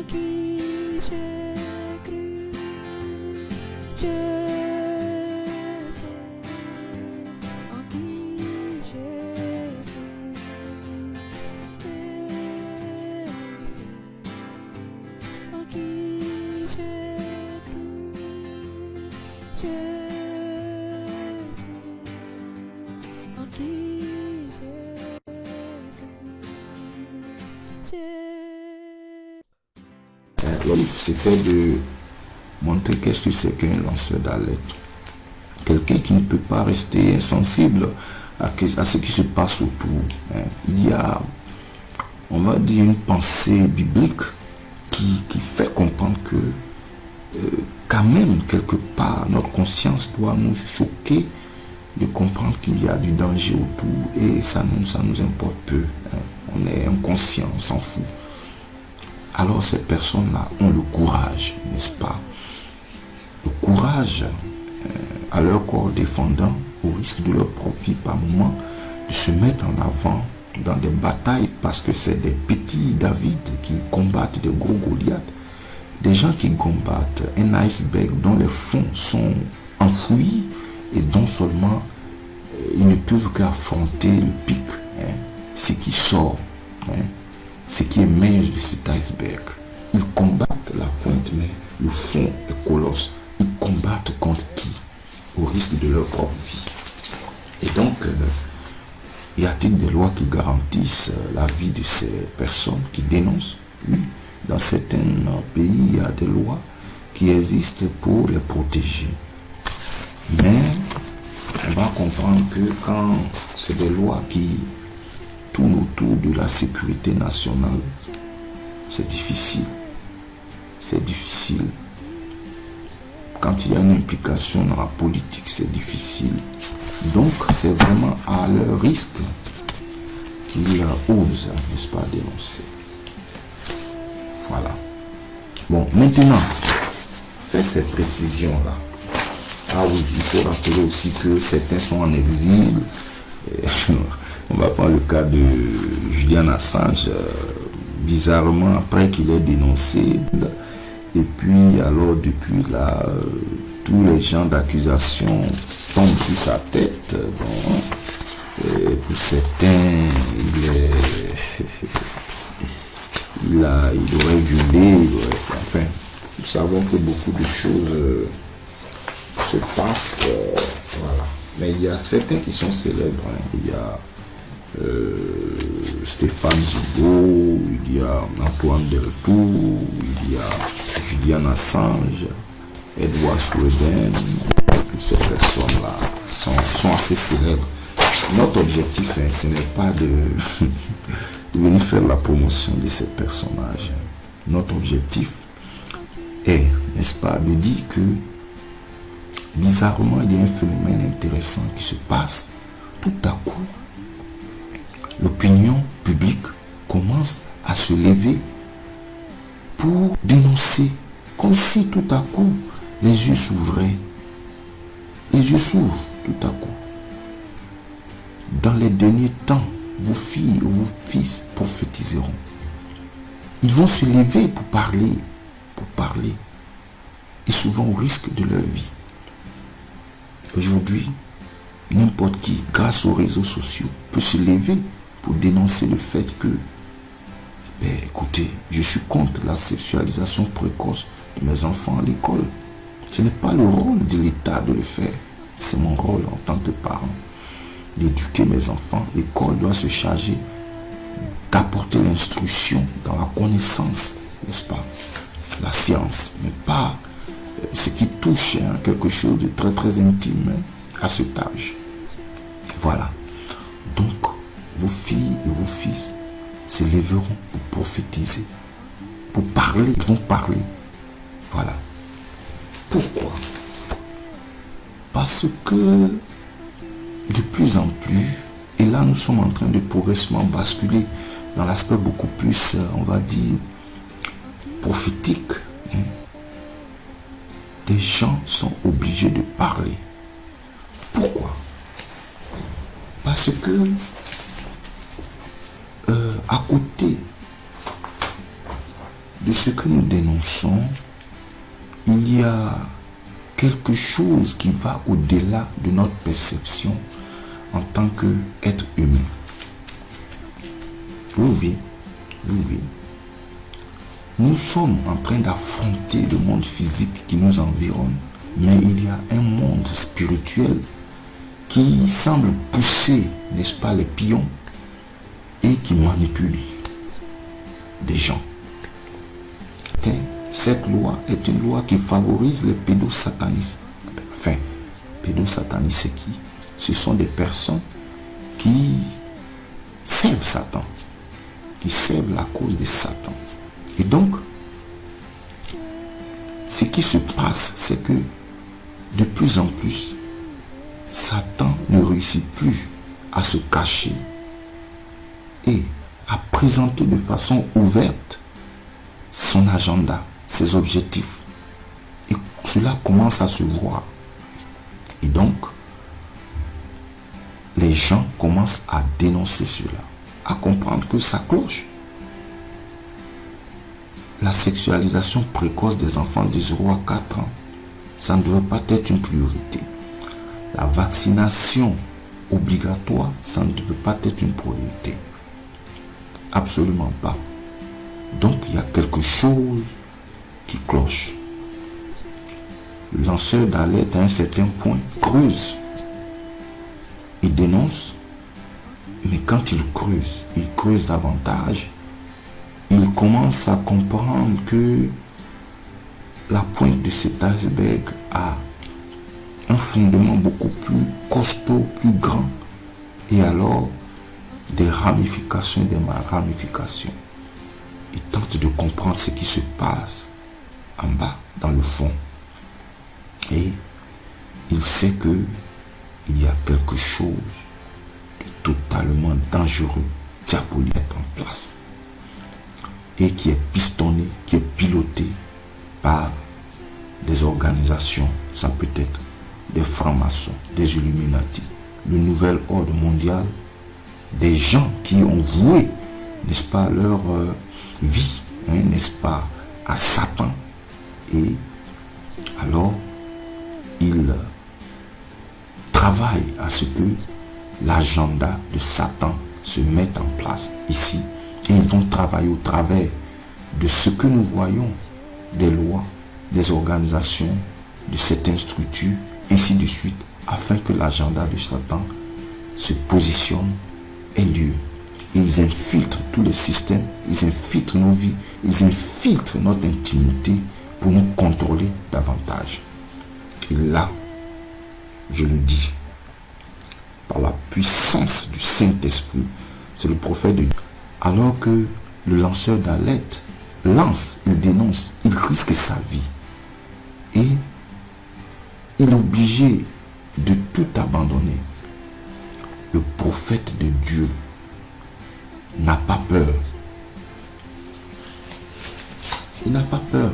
qui j'ai cru, je sais en qui j'ai cru, en qui j'ai cru, je sais en qui j'ai L'objectif, c'était de montrer qu'est-ce que c'est qu'un lanceur d'alerte. Quelqu'un qui ne peut pas rester insensible à ce qui se passe autour. Il y a, on va dire, une pensée biblique qui fait comprendre que quand même, quelque part, notre conscience doit nous choquer de comprendre qu'il y a du danger autour et ça nous importe peu. On est inconscient, on s'en fout. Alors ces personnes-là ont le courage, n'est-ce pas? Le courage à leur corps défendant, au risque de leur propre vie par moment, de se mettre en avant dans des batailles parce que c'est des petits David qui combattent des gros Goliaths. Des gens qui combattent un iceberg dont les fonds sont enfouis et dont seulement ils ne peuvent qu'affronter le pic, ce qui sort, ce qui émerge de cet iceberg. Ils combattent la pointe, mais le fond est colosse. Ils combattent contre qui? Au risque de leur propre vie. Et donc, y a-t-il des lois qui garantissent la vie de ces personnes qui dénoncent? Oui, dans certains pays, il y a des lois qui existent pour les protéger. Mais on va comprendre que quand c'est des lois qui tournent autour de la sécurité nationale, c'est difficile. C'est difficile. Quand il y a une implication dans la politique, c'est difficile. Donc, c'est vraiment à leur risque qu'ils osent, n'est-ce pas, dénoncer. Voilà. Bon, maintenant, fait ces précisions-là. Ah oui, il faut rappeler aussi que certains sont en exil. On va prendre le cas de Julian Assange. Bizarrement, après qu'il ait dénoncé, et puis alors depuis là, tous les gens d'accusation tombent sur sa tête. Bon, et pour certains, il aurait violé, enfin, nous savons que beaucoup de choses se passent, voilà. Mais il y a certains qui sont célèbres, il y a Stéphane Gibault, il y a Antoine Deltour, il y a Julian Assange, Edward Snowden. Toutes ces personnes-là sont assez célèbres. Notre objectif, ce n'est pas de venir faire la promotion de ces personnages. Notre objectif est, n'est-ce pas, de dire que bizarrement, il y a un phénomène intéressant qui se passe. Tout à coup, l'opinion publique commence à se lever pour dénoncer, comme si tout à coup les yeux s'ouvraient. Les yeux s'ouvrent tout à coup. Dans les derniers temps, vos filles et vos fils prophétiseront. Ils vont se lever pour parler, et souvent au risque de leur vie. Aujourd'hui, n'importe qui, grâce aux réseaux sociaux, peut se lever pour dénoncer le fait que, écoutez, je suis contre la sexualisation précoce de mes enfants à l'école. Ce n'est pas le rôle de l'État de le faire. C'est mon rôle en tant que parent d'éduquer mes enfants. L'école doit se charger d'apporter l'instruction dans la connaissance, n'est-ce pas, la science, mais pas ce qui touche quelque chose de très très intime à cet âge. Voilà. Donc, vos filles et vos fils se lèveront pour prophétiser, pour parler, ils vont parler. Voilà. Pourquoi? Parce que de plus en plus, et là nous sommes en train de progressivement basculer dans l'aspect beaucoup plus, on va dire, prophétique. Des gens sont obligés de parler. Pourquoi? Parce que à côté de ce que nous dénonçons, il y a quelque chose qui va au-delà de notre perception en tant qu'être humain. Oui. Nous sommes en train d'affronter le monde physique qui nous environne, mais il y a un monde spirituel qui semble pousser, n'est-ce pas, les pions et qui manipule des gens. Cette loi est une loi qui favorise les pédosatanistes. Enfin, pédosatanistes, c'est qui? Ce sont des personnes qui servent Satan, qui servent la cause de Satan. Et donc, ce qui se passe, c'est que de plus en plus, Satan ne réussit plus à se cacher et à présenter de façon ouverte son agenda, ses objectifs. Et cela commence à se voir. Et donc, les gens commencent à dénoncer cela, à comprendre que ça cloche. La sexualisation précoce des enfants de 0 à 4 ans, ça ne devrait pas être une priorité. La vaccination obligatoire, ça ne devrait pas être une priorité. Absolument pas. Donc, il y a quelque chose qui cloche. Le lanceur d'alerte, à un certain point, creuse. Il dénonce, mais quand il creuse davantage, il commence à comprendre que la pointe de cet iceberg a un fondement beaucoup plus costaud, plus grand, et alors des ramifications et des ramifications. Il tente de comprendre ce qui se passe en bas, dans le fond. Et il sait que il y a quelque chose de totalement dangereux, diabolique en place. Et qui est pistonné, qui est piloté par des organisations, ça peut être des francs-maçons, des Illuminati, le nouvel ordre mondial, des gens qui ont voué, n'est-ce pas, leur vie, n'est-ce pas, à Satan. Et alors, ils travaillent à ce que l'agenda de Satan se mette en place ici. Et ils vont travailler au travers de ce que nous voyons, des lois, des organisations, de certaines structures, ainsi de suite, afin que l'agenda de Satan se positionne et lieu. Et ils infiltrent tous les systèmes, ils infiltrent nos vies, ils infiltrent notre intimité pour nous contrôler davantage. Et là, je le dis, par la puissance du Saint-Esprit, c'est le prophète de Dieu. Alors que le lanceur d'alerte lance, il dénonce, il risque sa vie. Et il est obligé de tout abandonner. Le prophète de Dieu n'a pas peur. Il n'a pas peur.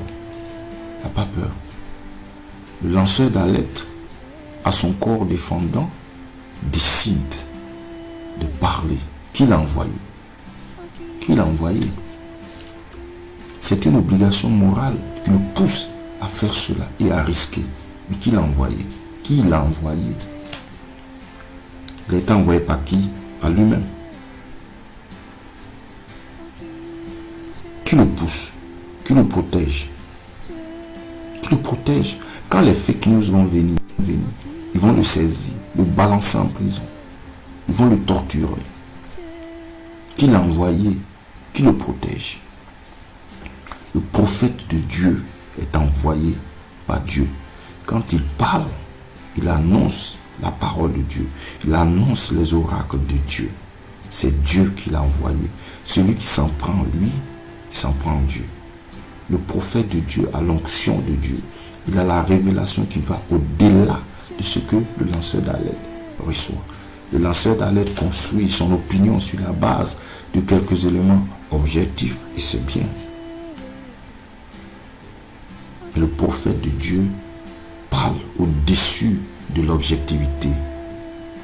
Il n'a pas peur. Le lanceur d'alerte, à son corps défendant, décide de parler. Qui l'a envoyé? Qui l'a envoyé? C'est une obligation morale qui le pousse à faire cela et à risquer. Mais qui l'a envoyé? Qui l'a envoyé? Il a été envoyé par qui? Par lui-même. Qui le pousse? Qui le protège? Qui le protège? Quand les fake news vont venir, ils vont le saisir, le balancer en prison. Ils vont le torturer. Qui l'a envoyé? Qui le protège? Le prophète de Dieu est envoyé par Dieu. Quand il parle, il annonce la parole de Dieu. Il annonce les oracles de Dieu. C'est Dieu qui l'a envoyé. Celui qui s'en prend, lui, il s'en prend en Dieu. Le prophète de Dieu a l'onction de Dieu. Il a la révélation qui va au-delà de ce que le lanceur d'alerte reçoit. Le lanceur d'alerte construit son opinion sur la base de quelques éléments objectifs, et c'est bien. Le prophète de Dieu parle au-dessus de l'objectivité,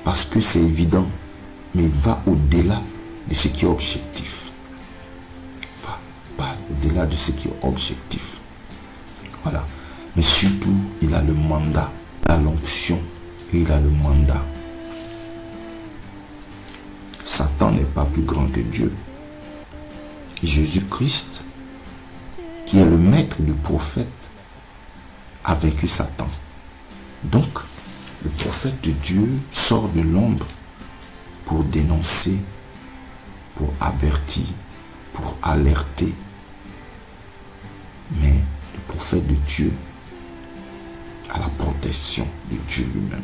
parce que c'est évident, mais il va au-delà de ce qui est objectif. Il parle au-delà au-delà de ce qui est objectif. Voilà. Mais surtout, il a le mandat, la l'onction et il a le mandat. Satan n'est pas plus grand que Dieu. Jésus-Christ, qui est le maître du prophète, a vaincu Satan. Donc, le prophète de Dieu sort de l'ombre pour dénoncer, pour avertir, pour alerter. Mais le prophète de Dieu a la protection de Dieu lui-même.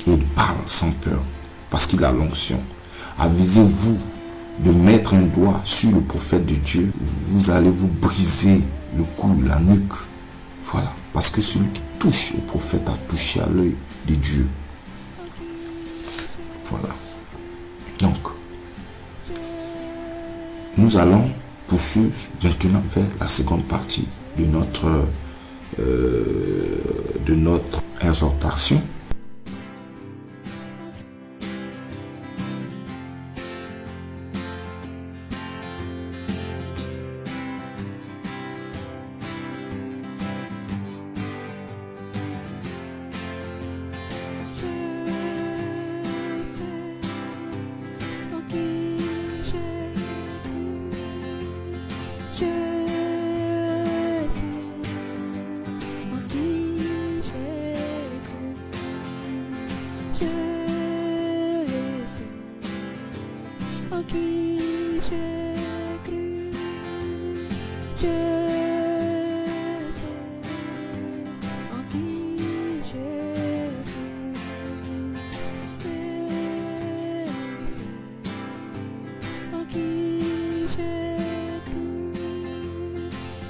Il parle sans peur parce qu'il a l'onction. Avisez-vous de mettre un doigt sur le prophète de Dieu. Vous allez vous briser le cou, la nuque. Voilà. Parce que celui qui touche au prophète a touché à l'œil de Dieu. Voilà. Donc, nous allons poursuivre maintenant vers la seconde partie de notre exhortation.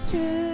Je